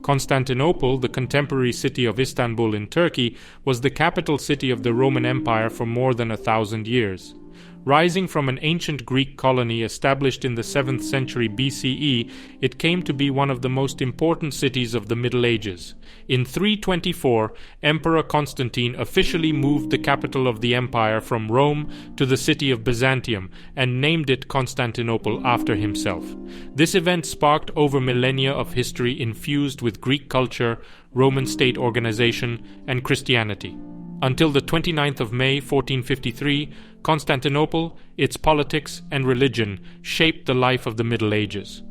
Constantinople, the contemporary city of Istanbul in Turkey, was the capital city of the Roman Empire for more than 1,000 years. Rising from an ancient Greek colony established in the 7th century BCE, it came to be one of the most important cities of the Middle Ages. In 324, Emperor Constantine officially moved the capital of the empire from Rome to the city of Byzantium and named it Constantinople after himself. This event sparked over millennia of history infused with Greek culture, Roman state organization, and Christianity. Until the 29th of May 1453, Constantinople, its politics and religion shaped the life of the Middle Ages.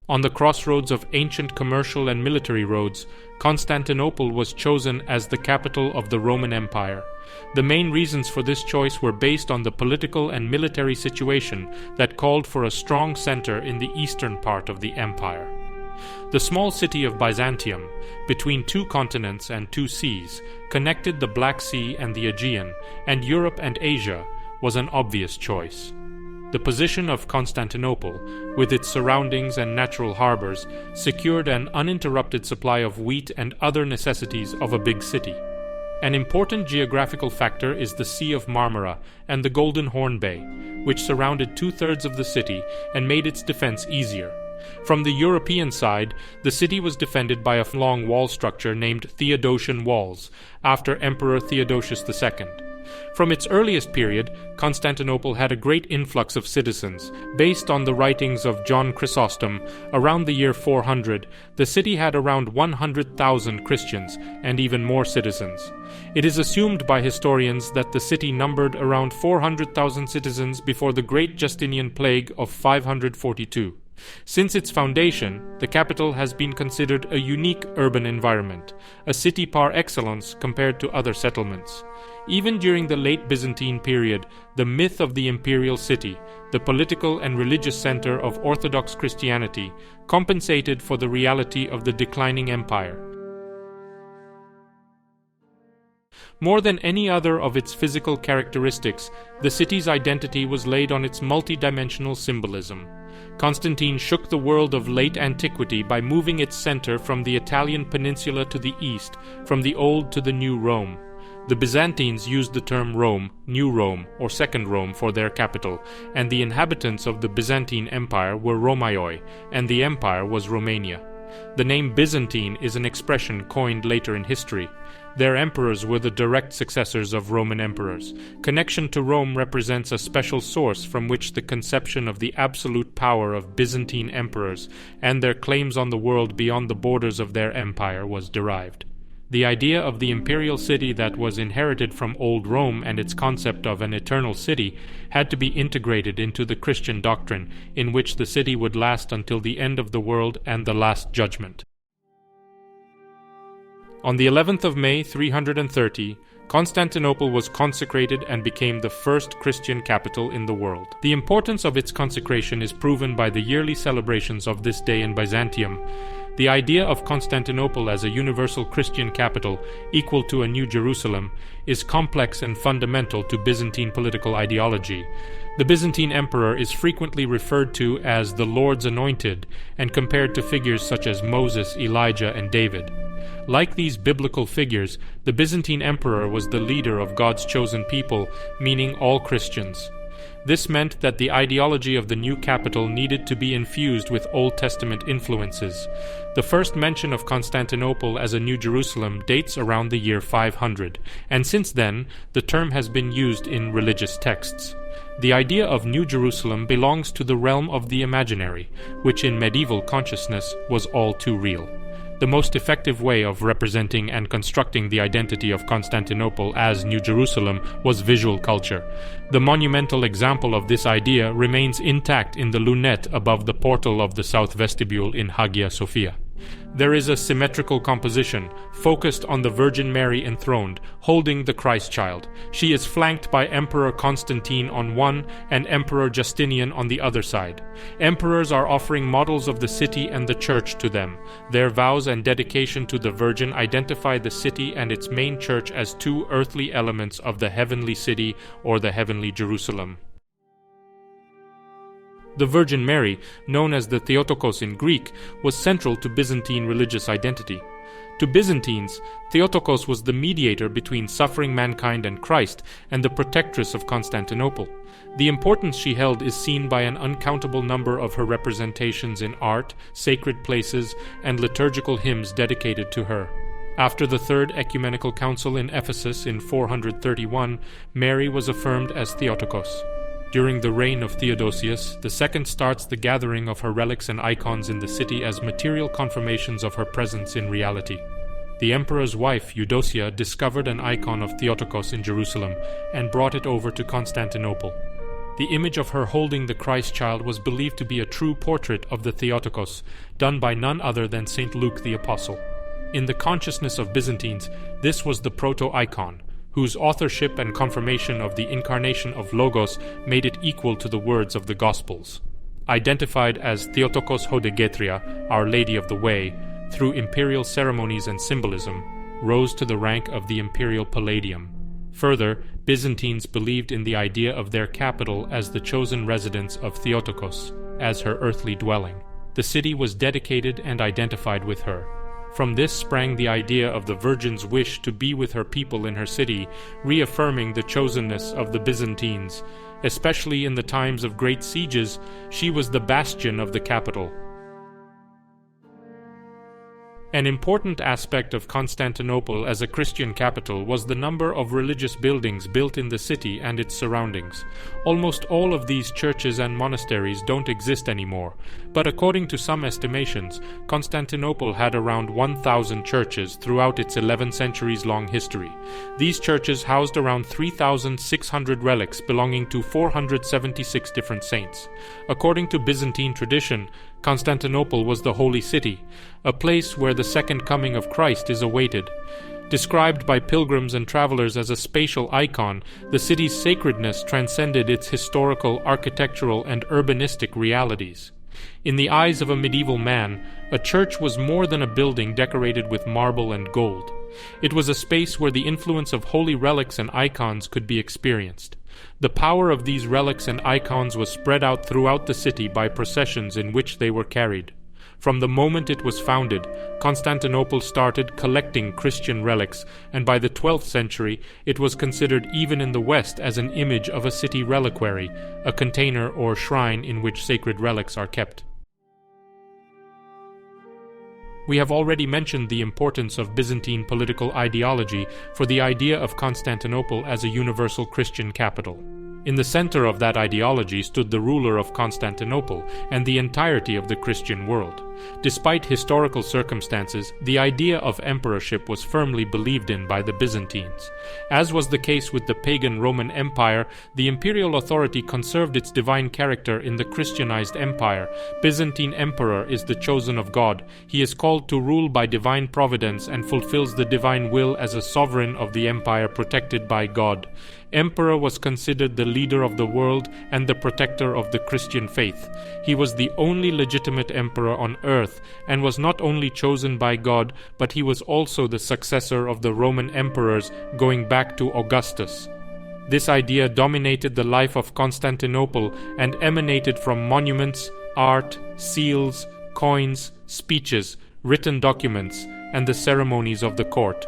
On the crossroads of ancient commercial and military roads, Constantinople was chosen as the capital of the Roman Empire. The main reasons for this choice were based on the political and military situation that called for a strong center in the eastern part of the empire. The small city of Byzantium, between 2 continents and 2 seas, connected the Black Sea and the Aegean, and Europe and Asia, was an obvious choice. The position of Constantinople, with its surroundings and natural harbors, secured an uninterrupted supply of wheat and other necessities of a big city. An important geographical factor is the Sea of Marmara and the Golden Horn Bay, which surrounded 2/3 of the city and made its defense easier. From the European side, the city was defended by a long wall structure named Theodosian Walls, after Emperor Theodosius II. From its earliest period, Constantinople had a great influx of citizens. Based on the writings of John Chrysostom, around the year 400, the city had around 100,000 Christians and even more citizens. It is assumed by historians that the city numbered around 400,000 citizens before the Great Justinian Plague of 542. Since its foundation, the capital has been considered a unique urban environment, a city par excellence compared to other settlements. Even during the late Byzantine period, the myth of the imperial city, the political and religious center of Orthodox Christianity, compensated for the reality of the declining empire. More than any other of its physical characteristics, the city's identity was laid on its multidimensional symbolism. Constantine shook the world of late antiquity by moving its center from the Italian peninsula to the east, from the Old to the New Rome. The Byzantines used the term Rome, New Rome, or Second Rome for their capital, and the inhabitants of the Byzantine Empire were Romaioi, and the empire was Romania. The name Byzantine is an expression coined later in history. Their emperors were the direct successors of Roman emperors. Connection to Rome represents a special source from which the conception of the absolute power of Byzantine emperors and their claims on the world beyond the borders of their empire was derived. The idea of the imperial city that was inherited from Old Rome and its concept of an eternal city had to be integrated into the Christian doctrine, in which the city would last until the end of the world and the Last Judgment. On the 11th of May 330, Constantinople was consecrated and became the first Christian capital in the world. The importance of its consecration is proven by the yearly celebrations of this day in Byzantium. The idea of Constantinople as a universal Christian capital, equal to a New Jerusalem, is complex and fundamental to Byzantine political ideology. The Byzantine emperor is frequently referred to as the Lord's anointed and compared to figures such as Moses, Elijah, and David. Like these biblical figures, the Byzantine emperor was the leader of God's chosen people, meaning all Christians. This meant that the ideology of the new capital needed to be infused with Old Testament influences. The first mention of Constantinople as a New Jerusalem dates around the year 500, and since then, the term has been used in religious texts. The idea of New Jerusalem belongs to the realm of the imaginary, which in medieval consciousness was all too real. The most effective way of representing and constructing the identity of Constantinople as New Jerusalem was visual culture. The monumental example of this idea remains intact in the lunette above the portal of the south vestibule in Hagia Sophia. There is a symmetrical composition, focused on the Virgin Mary enthroned, holding the Christ child. She is flanked by Emperor Constantine on one and Emperor Justinian on the other side. Emperors are offering models of the city and the church to them. Their vows and dedication to the Virgin identify the city and its main church as two earthly elements of the heavenly city or the heavenly Jerusalem. The Virgin Mary, known as the Theotokos in Greek, was central to Byzantine religious identity. To Byzantines, Theotokos was the mediator between suffering mankind and Christ and the protectress of Constantinople. The importance she held is seen by an uncountable number of her representations in art, sacred places, and liturgical hymns dedicated to her. After the Third Ecumenical Council in Ephesus in 431, Mary was affirmed as Theotokos. During the reign of Theodosius, II starts the gathering of her relics and icons in the city as material confirmations of her presence in reality. The emperor's wife, Eudocia, discovered an icon of Theotokos in Jerusalem and brought it over to Constantinople. The image of her holding the Christ child was believed to be a true portrait of the Theotokos, done by none other than St. Luke the Apostle. In the consciousness of Byzantines, this was the proto-icon, whose authorship and confirmation of the incarnation of Logos made it equal to the words of the Gospels. Identified as Theotokos Hodegetria, Our Lady of the Way, through imperial ceremonies and symbolism, rose to the rank of the imperial palladium. Further, Byzantines believed in the idea of their capital as the chosen residence of Theotokos, as her earthly dwelling. The city was dedicated and identified with her. From this sprang the idea of the Virgin's wish to be with her people in her city, reaffirming the chosenness of the Byzantines. Especially in the times of great sieges, she was the bastion of the capital. An important aspect of Constantinople as a Christian capital was the number of religious buildings built in the city and its surroundings. Almost all of these churches and monasteries don't exist anymore, but according to some estimations, Constantinople had around 1,000 churches throughout its 11 centuries-long history. These churches housed around 3,600 relics belonging to 476 different saints. According to Byzantine tradition, Constantinople was the Holy City, a place where the second coming of Christ is awaited. Described by pilgrims and travelers as a spatial icon, the city's sacredness transcended its historical, architectural, and urbanistic realities. In the eyes of a medieval man, a church was more than a building decorated with marble and gold. It was a space where the influence of holy relics and icons could be experienced. The power of these relics and icons was spread out throughout the city by processions in which they were carried. From the moment it was founded, Constantinople started collecting Christian relics, and by the 12th century it was considered even in the West as an image of a city reliquary, a container or shrine in which sacred relics are kept. We have already mentioned the importance of Byzantine political ideology for the idea of Constantinople as a universal Christian capital. In the center of that ideology stood the ruler of Constantinople and the entirety of the Christian world. Despite historical circumstances, the idea of emperorship was firmly believed in by the Byzantines. As was the case with the pagan Roman Empire, the imperial authority conserved its divine character in the Christianized empire. Byzantine emperor is the chosen of God. He is called to rule by divine providence and fulfills the divine will as a sovereign of the empire protected by God. Emperor was considered the leader of the world and the protector of the Christian faith. He was the only legitimate emperor on earth and was not only chosen by God, but he was also the successor of the Roman emperors going back to Augustus. This idea dominated the life of Constantinople and emanated from monuments, art, seals, coins, speeches, written documents, and the ceremonies of the court.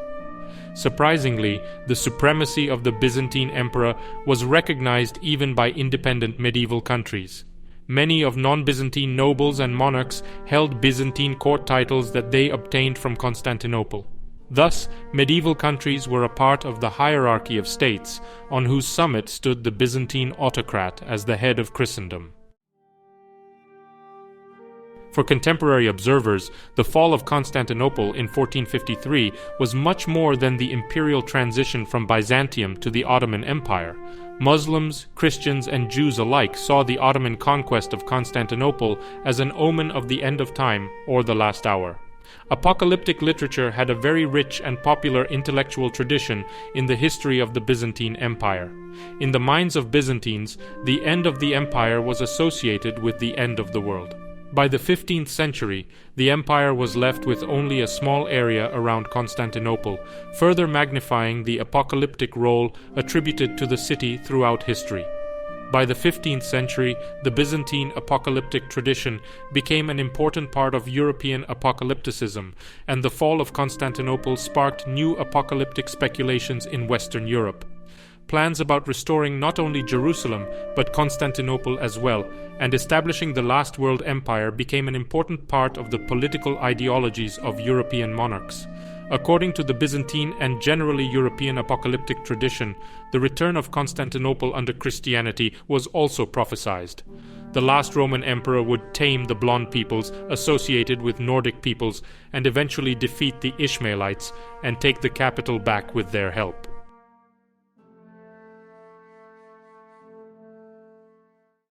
Surprisingly, the supremacy of the Byzantine emperor was recognized even by independent medieval countries. Many of non-Byzantine nobles and monarchs held Byzantine court titles that they obtained from Constantinople. Thus, medieval countries were a part of the hierarchy of states, on whose summit stood the Byzantine autocrat as the head of Christendom. For contemporary observers, the fall of Constantinople in 1453 was much more than the imperial transition from Byzantium to the Ottoman Empire. Muslims, Christians, and Jews alike saw the Ottoman conquest of Constantinople as an omen of the end of time or the last hour. Apocalyptic literature had a very rich and popular intellectual tradition in the history of the Byzantine Empire. In the minds of Byzantines, the end of the empire was associated with the end of the world. By the 15th century, the empire was left with only a small area around Constantinople, further magnifying the apocalyptic role attributed to the city throughout history. By the 15th century, the Byzantine apocalyptic tradition became an important part of European apocalypticism, and the fall of Constantinople sparked new apocalyptic speculations in Western Europe. Plans about restoring not only Jerusalem, but Constantinople as well, and establishing the last world empire became an important part of the political ideologies of European monarchs. According to the Byzantine and generally European apocalyptic tradition, the return of Constantinople under Christianity was also prophesied. The last Roman emperor would tame the blonde peoples associated with Nordic peoples and eventually defeat the Ishmaelites and take the capital back with their help.